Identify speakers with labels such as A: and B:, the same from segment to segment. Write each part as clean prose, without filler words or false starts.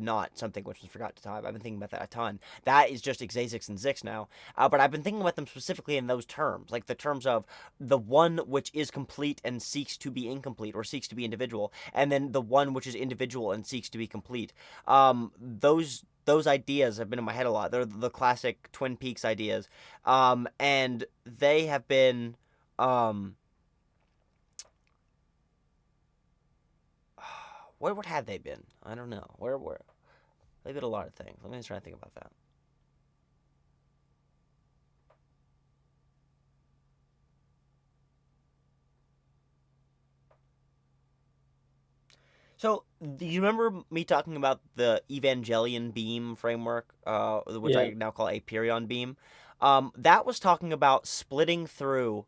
A: not something which was forgotten time. I've been thinking about that a ton. That is just exasics and zix now. But I've been thinking about them specifically in those terms, like the terms of the one which is complete and seeks to be incomplete or seeks to be individual, and then the one which is individual and seeks to be complete. Those ideas have been in my head a lot. They're the classic Twin Peaks ideas, and they have been. What have they been? I don't know. Where they've been a lot of things. Let me just try to think about that. So, do you remember me talking about the evangelion beam framework, which
B: Yeah.
A: I now call aperion beam? That was talking about splitting through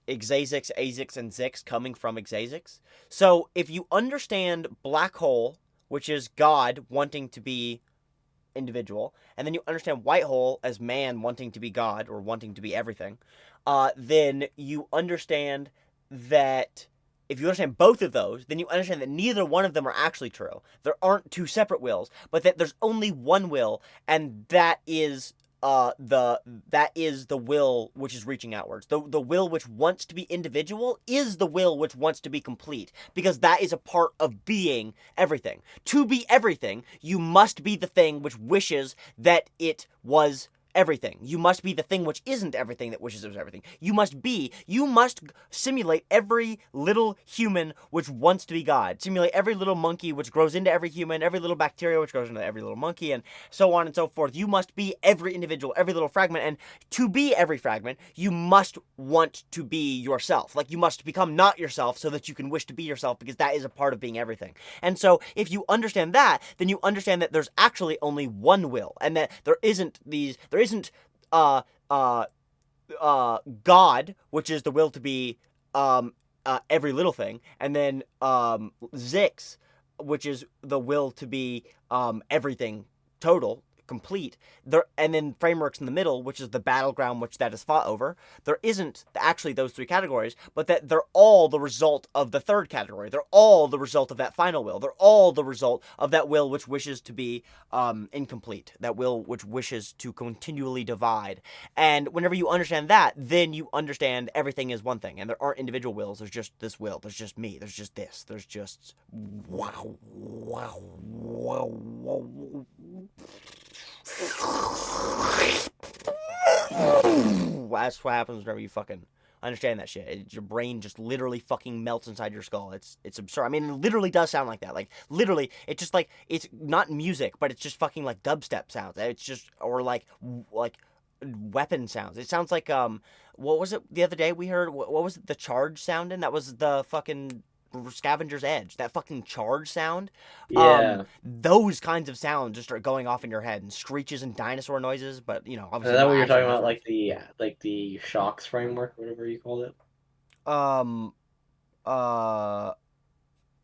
A: exasics, asics, and zix coming from exasics. So, if you understand black hole, which is God wanting to be individual, and then you understand white hole as man wanting to be God or wanting to be everything, then you understand that if you understand both of those, then you understand that neither one of them are actually true. There aren't two separate wills, but that there's only one will, and that is the will which is reaching outwards. The will which wants to be individual is the will which wants to be complete, because that is a part of being everything. To be everything, you must be the thing which wishes that it was everything. You must be the thing which isn't everything that wishes it was everything. You must simulate every little human which wants to be God. Simulate every little monkey which grows into every human, every little bacteria which grows into every little monkey, and so on and so forth. You must be every individual, every little fragment, and to be every fragment, you must want to be yourself. Like, you must become not yourself so that you can wish to be yourself, because that is a part of being everything. And so, if you understand that, then you understand that there's actually only one will, and that there isn't uh uh God, which is the will to be every little thing, and then Zix, which is the will to be everything total, complete. There, and then frameworks in the middle, which is the battleground which that is fought over. There isn't actually those three categories, but that they're all the result of the third category. They're all the result of that final will. They're all the result of that will which wishes to be incomplete. That will which wishes to continually divide. And whenever you understand that, then you understand everything is one thing, and there aren't individual wills. There's just this will. There's just me. There's just this. There's just wow, wow, wow, wow. That's what happens whenever you fucking understand that shit. Your brain just literally fucking melts inside your skull. It's absurd. I mean, it literally does sound like that. Like, literally, it's just like, it's not music, but it's just fucking like dubstep sounds. It's just, or like weapon sounds. It sounds like what was it the other day we heard? What was it? The charge sound in that was the fucking Scavenger's Edge. That fucking charge sound.
B: Yeah.
A: Those kinds of sounds just start going off in your head, and screeches and dinosaur noises. But
B: Is
A: obviously
B: that
A: no
B: what you're
A: actual
B: talking about,
A: dinosaurs.
B: like the shocks framework, whatever you called it?
A: Um. Uh.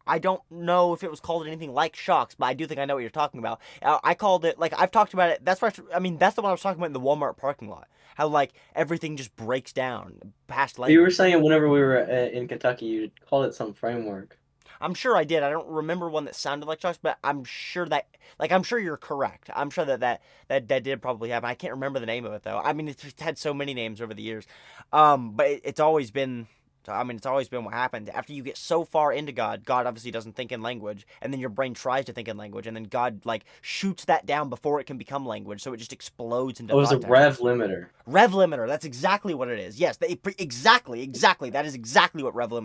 A: I don't know if it was called anything like shocks, but I do think I know what you're talking about. I called it, like, I've talked about it. That's what I mean. That's the one I was talking about in the Walmart parking lot. How, like, everything just breaks down past
B: You were
A: language.
B: saying whenever we were in Kentucky, you called it some framework.
A: I'm sure I did. I don't remember one that sounded like shocks, but I'm sure that, like, I'm sure you're correct. I'm sure that did probably happen. I can't remember the name of it though. I mean, it's had so many names over the years. But it's always been. I mean, it's always been what happened. After you get so far into God, God obviously doesn't think in language, and then your brain tries to think in language, and then God, like, shoots that down before it can become language, so it just explodes into
B: Oh, it was a
A: thought
B: rev
A: tangents.
B: limiter.
A: Rev limiter. That's exactly what it is. Yes, exactly. That is exactly what rev limiter